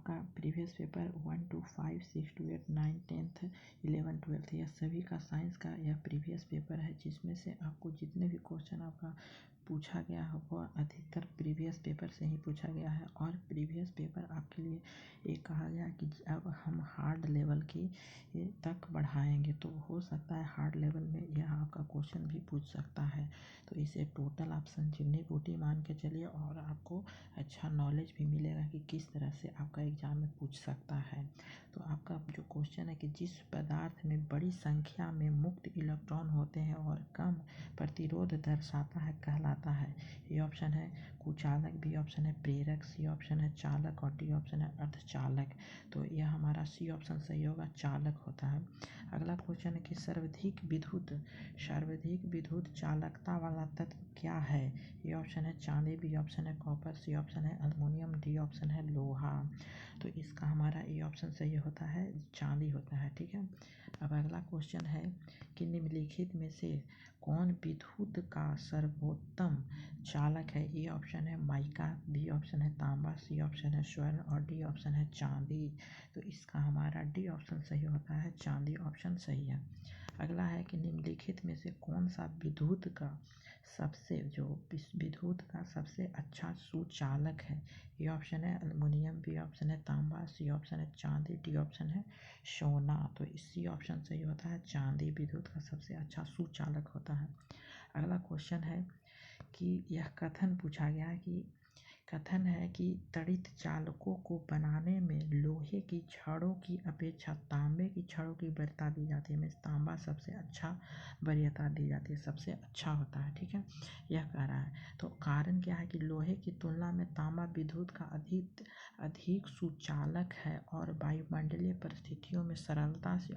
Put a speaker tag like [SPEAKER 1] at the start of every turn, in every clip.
[SPEAKER 1] आपका previous paper 1 to 5 6 to 8 9 10th 11 12th यह सभी का साइंस का यह प्रीवियस पेपर है, जिसमें से आपको जितने भी क्वेश्चन आपका पूछा गया है वह अधिकतर प्रीवियस पेपर से ही पूछा गया है। और प्रीवियस पेपर आपके लिए एक कहा गया कि अब हम हार्ड लेवल की तक बढ़ाएंगे, तो हो सकता है हार्ड लेवल में यह आपका क्वेश्चन भी पूछ सकता है। तो इसे टोटल आप संजीवनी बूटी मान के चलिए और आपको अच्छा नॉलेज भी मिलेगा कि किस तरह से आपका एग्जाम में पूछ सकता है। तो आपका जो क्वेश्चन है कि जिस पदार्थ में बड़ी संख्या में मुक्त इलेक्ट्रॉन होते हैं और कम प्रतिरोध दर्शाता है कहलाता है। ए ऑप्शन है कुचालक, बी ऑप्शन है प्रेरक, सी ऑप्शन है चालक और डी ऑप्शन है अर्धचालक। तो यह हमारा सी ऑप्शन सही होगा, चालक होता है। अगला क्वेश्चन है कि सर्वाधिक विद्युत चालकता वाला तत्व क्या है। ए ऑप्शन है चांदी, बी ऑप्शन है कॉपर, सी ऑप्शन है एल्युमिनियम, डी ऑप्शन है लोहा। तो इसका हमारा ए ऑप्शन सही होता है, चांदी होता है। ठीक है, अब अगला क्वेश्चन है कि निम्नलिखित में से कौन विद्युत का सर्वोत्तम चालक है। ए ऑप्शन है माइका, बी ऑप्शन है तांबा, सी ऑप्शन है स्वर्ण और डी ऑप्शन है चांदी। तो इसका हमारा डी ऑप्शन सही होता है, चांदी ऑप्शन सही है। अगला है कि निम्नलिखित में से कौन सा विद्युत का सबसे अच्छा सुचालक है। ए ऑप्शन है एल्युमिनियम, बी ऑप्शन है तांबा, सी ऑप्शन है चांदी, डी ऑप्शन है सोना। तो इसी ऑप्शन सही होता है, चांदी विद्युत का सबसे अच्छा सुचालक होता है। अगला क्वेश्चन है कि यह कथन है कि तड़ित चालकों को बनाने में लोहे की छड़ों की अपेक्षा तांबे की छड़ों की वरीयता दी जाती है। तांबा सबसे अच्छा वरीयता दी जाती है, सबसे अच्छा होता है। ठीक है, यह कह रहा है। तो कारण क्या है कि लोहे की तुलना में तांबा विद्युत का अधिक सुचालक है और वायुमंडलीय परिस्थितियों में सरलता से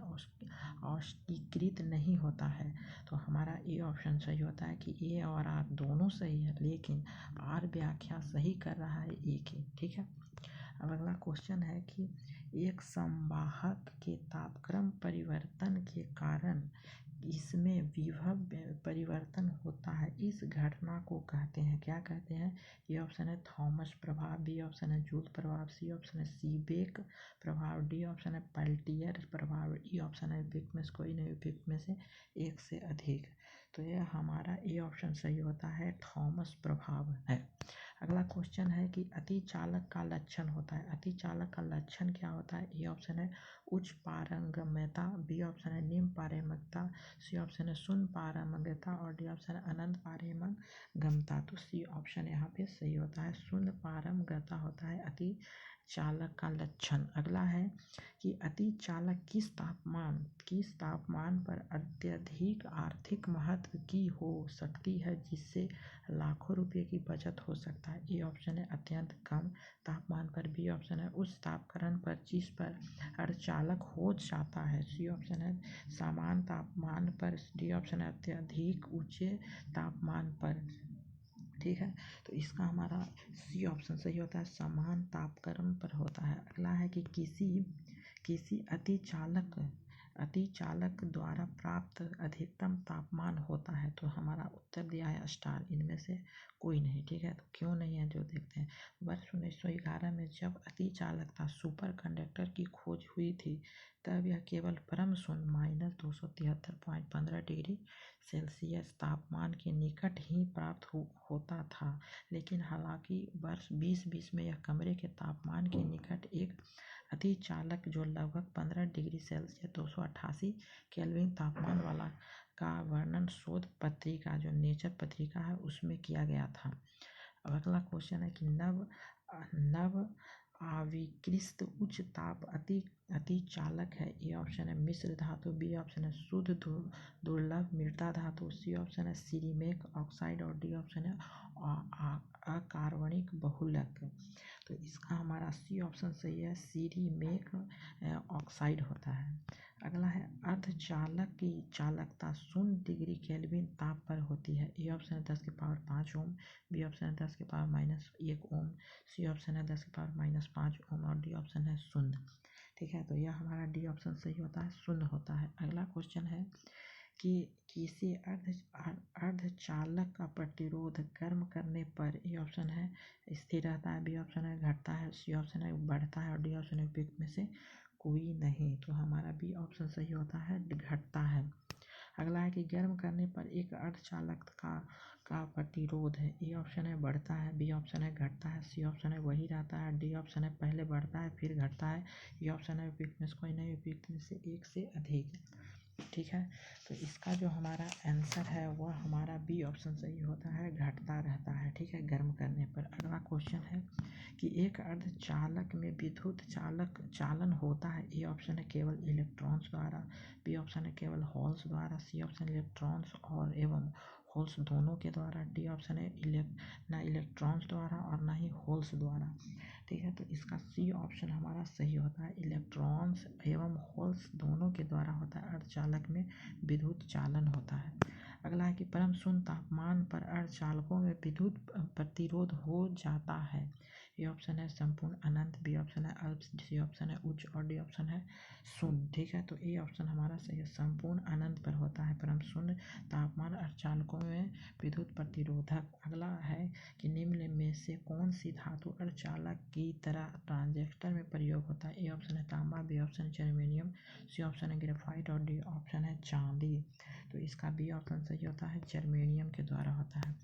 [SPEAKER 1] औष्णीकृत नहीं होता है। तो हमारा ए ऑप्शन सही होता है कि ए और आर दोनों सही है, लेकिन आर व्याख्या सही कर रहा है ए की। ठीक है, अब अगला क्वेश्चन है कि एक संवाहक के तापक्रम परिवर्तन के कारण इसमें विभव परिवर्तन होता है, इस घटना को कहते हैं, क्या कहते हैं। ए ऑप्शन है थॉमस प्रभाव, बी ऑप्शन है जूल प्रभाव, सी ऑप्शन है सीबेक प्रभाव, डी ऑप्शन है पेल्टियर प्रभाव, ई ऑप्शन है विक में से कोई नहीं, विक में से एक से अधिक। तो यह हमारा ए ऑप्शन सही होता है, थॉमस प्रभाव है। अगला क्वेश्चन है कि अतिचालक का लक्षण होता है। अतिचालक का लक्षण क्या होता है। ए ऑप्शन है उच्च पारगम्यता, बी ऑप्शन है निम्न पारगम्यता, सी ऑप्शन है शून्य पारगम्यता और डी ऑप्शन है अनंत पारगम्यता। तो सी ऑप्शन यहाँ पे सही होता है, शून्य पारगम्यता होता है अति चालक का लक्षण। अगला है कि अतिचालक किस तापमान पर अत्यधिक आर्थिक महत्व की हो सकती है, जिससे लाखों रुपए की बचत हो सकता है। ए ऑप्शन है अत्यंत कम तापमान पर, बी ऑप्शन है उस तापक्रम पर जिस पर अर्धचालक हो जाता है, सी ऑप्शन है समान तापमान पर, डी ऑप्शन है अत्यधिक ऊंचे तापमान पर। ठीक है, तो इसका हमारा सी ऑप्शन सही होता है, समान तापक्रम पर होता है। अगला है कि किसी अतिचालक द्वारा प्राप्त अधिकतम तापमान होता है। तो हमारा उत्तर दिया है स्टार, इनमें से कोई नहीं। ठीक है, तो क्यों नहीं है जो देखते हैं। वर्ष 1911 में जब अतिचालकता सुपर कंडक्टर की खोज हुई थी, तब यह केवल परम शून्य -273.15 डिग्री सेल्सियस तापमान के निकट ही प्राप्त होता था। लेकिन हालांकि वर्ष 2020 में यह कमरे के तापमान के निकट एक अतिचालक जो लगभग 15 डिग्री सेल्सियस 288 केल्विन तापमान वाला का वर्णन शोध पत्रिका जो नेचर पत्रिका है उसमें किया गया था। अब अगला क्वेश्चन है कि नव आविष्कृत उच्च ताप अतिचालक है। ए ऑप्शन है मिश्र धातु, बी ऑप्शन है शुद्ध दुर्लभ मृदा धातु, सी ऑप्शन है सिरेमिक ऑक्साइड और डी ऑप्शन है अकार्बनिक बहुलक। तो इसका हमारा सी ऑप्शन सही है, सिरेमिक ऑक्साइड होता है। अगला है अर्धचालक की चालकता 0 डिग्री केल्विन ताप पर होती है। ए ऑप्शन है 10⁵ ओम, बी ऑप्शन है 10⁻⁻1 ओम, सी ऑप्शन है 10⁻⁻5 ओम और डी ऑप्शन है 0। ठीक है, तो यह हमारा डी ऑप्शन सही होता है, 0 होता है। अगला क्वेश्चन है कि किसी अर्धचालक का प्रतिरोध गर्म करने पर, ए ऑप्शन है स्थिर रहता है, बी ऑप्शन है घटता है, सी ऑप्शन है बढ़ता है और डी ऑप्शन है उपयुक्त में से कोई नहीं। तो हमारा बी ऑप्शन सही होता है, घटता है। अगला है कि गर्म करने पर एक अर्धचालक का प्रतिरोध है, ए ऑप्शन है बढ़ता है, बी ऑप्शन है घटता है, सी ऑप्शन है वही रहता है, डी ऑप्शन है पहले बढ़ता है फिर घटता है, ए ऑप्शन है उपयुक्त में से कोई नहीं, उपयुक्त में से एक से अधिक। ठीक है, तो इसका जो हमारा आंसर है वह हमारा बी ऑप्शन सही होता है, घटता रहता है। ठीक है, गर्म करने पर। अगला क्वेश्चन है कि एक अर्धचालक में विद्युत चालन होता है, ए ऑप्शन है केवल इलेक्ट्रॉन्स द्वारा, बी ऑप्शन है केवल होल्स द्वारा, सी ऑप्शन इलेक्ट्रॉन्स और एवं होल्स दोनों के द्वारा, डी ऑप्शन है ना इलेक्ट्रॉन्स द्वारा और ना ही होल्स द्वारा। ठीक है, तो इसका सी ऑप्शन हमारा सही होता है, इलेक्ट्रॉन्स एवं होल्स दोनों के द्वारा होता है, अर्धचालक में विद्युत चालन होता है। अगला है कि परम शून्य तापमान पर अर्धचालकों में विद्युत प्रतिरोध हो जाता है, ए ऑप्शन है संपूर्ण अनंत, बी ऑप्शन है अल्प, सी ऑप्शन है उच्च और डी ऑप्शन है शून्य। ठीक है, तो ए ऑप्शन हमारा सही है, संपूर्ण अनंत पर होता है परम शून्य तापमान अर्धचालकों में विद्युत प्रतिरोधक। अगला है कि निम्न में से कौन सी धातु अर्धचालक की तरह ट्रांजिस्टर में प्रयोग होता है, ए ऑप्शन है तांबा, बी ऑप्शन है जर्मेनियम, सी ऑप्शन है ग्रेफाइट और डी ऑप्शन है चांदी। तो इसका बी ऑप्शन सही होता है, जर्मेनियम के द्वारा होता है।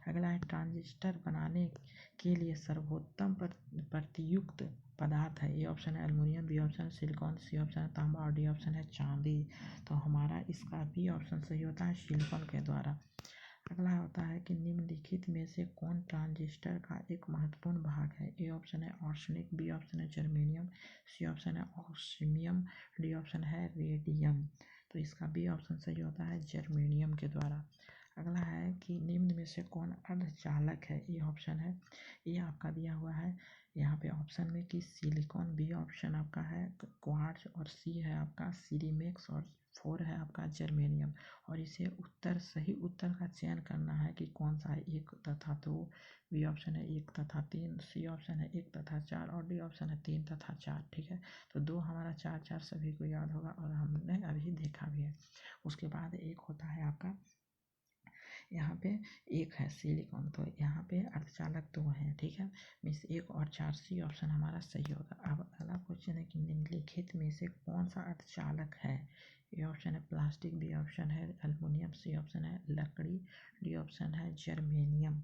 [SPEAKER 1] अगला है ट्रांजिस्टर बनाने के लिए सर्वोत्तम प्रतियुक्त पदार्थ है, ए ऑप्शन है एल्युमिनियम, बी ऑप्शन है सिलिकॉन, सी ऑप्शन है तांबा और डी ऑप्शन है चांदी। तो हमारा इसका बी ऑप्शन सही होता है, सिलिकॉन के द्वारा। अगला होता है कि निम्नलिखित में से कौन ट्रांजिस्टर का एक महत्वपूर्ण भाग है, ए ऑप्शन है आर्सेनिक, बी ऑप्शन है जर्मेनियम, सी ऑप्शन है ऑस्मियम, डी ऑप्शन है रेडियम। तो इसका बी ऑप्शन सही होता है, जर्मेनियम के द्वारा। अगला है कि निम्न में से कौन अर्धचालक है, ए ऑप्शन है, ये आपका दिया हुआ है यहाँ पे ऑप्शन में कि सिलिकॉन, बी ऑप्शन आपका है क्वार्ट्ज और सी है आपका सिरेमिक्स और 4 है आपका जर्मेनियम। और इसे सही उत्तर का चयन करना है कि कौन सा है, 1 तथा 2, बी ऑप्शन है 1 तथा 3, सी ऑप्शन है 1 तथा 4 और डी ऑप्शन है 3 तथा 4। ठीक है, तो 2 हमारा 4 4 सभी को याद होगा और हमने अभी देखा भी है। उसके बाद एक होता है आपका यहाँ पे एक है सिलिकॉन, तो यहाँ पे अर्धचालक 2 हैं। ठीक है, मीन्स 1 और 4, सी ऑप्शन हमारा सही होगा। अब अगला क्वेश्चन है कि निम्नलिखित में से कौन सा अर्धचालक है, ए ऑप्शन है प्लास्टिक, बी ऑप्शन है एल्युमिनियम, सी ऑप्शन है लकड़ी, डी ऑप्शन है जर्मेनियम।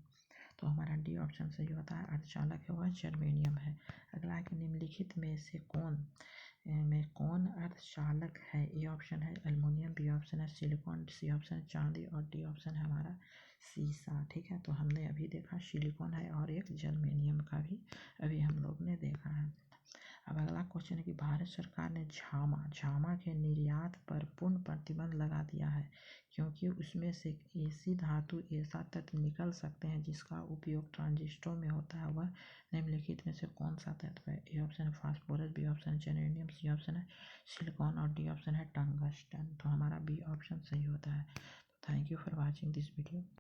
[SPEAKER 1] तो हमारा डी ऑप्शन सही होता है, अर्धचालक है वह जर्मेनियम है। अगला है कि निम्नलिखित में से कौन अर्धचालक है, ए ऑप्शन है एल्युमिनियम, बी ऑप्शन है सिलिकॉन, सी ऑप्शन है चांदी और डी ऑप्शन है हमारा सीसा। ठीक है, तो हमने अभी देखा सिलिकॉन है और एक जर्मेनियम का भी अभी हम लोग ने देखा है। अब अगला क्वेश्चन है कि भारत सरकार ने झामा के निर्यात पर पूर्ण प्रतिबंध लगा दिया है, क्योंकि उसमें से ऐसी धातु ऐसा तत्व निकल सकते हैं जिसका उपयोग ट्रांजिस्टर में होता है, वह निम्नलिखित में से कौन सा तत्व है, ए ऑप्शन है फास्फोरस, बी ऑप्शन है जर्मेनियम, सी ऑप्शन है सिलिकॉन और डी ऑप्शन है टंगस्टन। तो हमारा बी ऑप्शन सही होता है। Thank you for watching this video.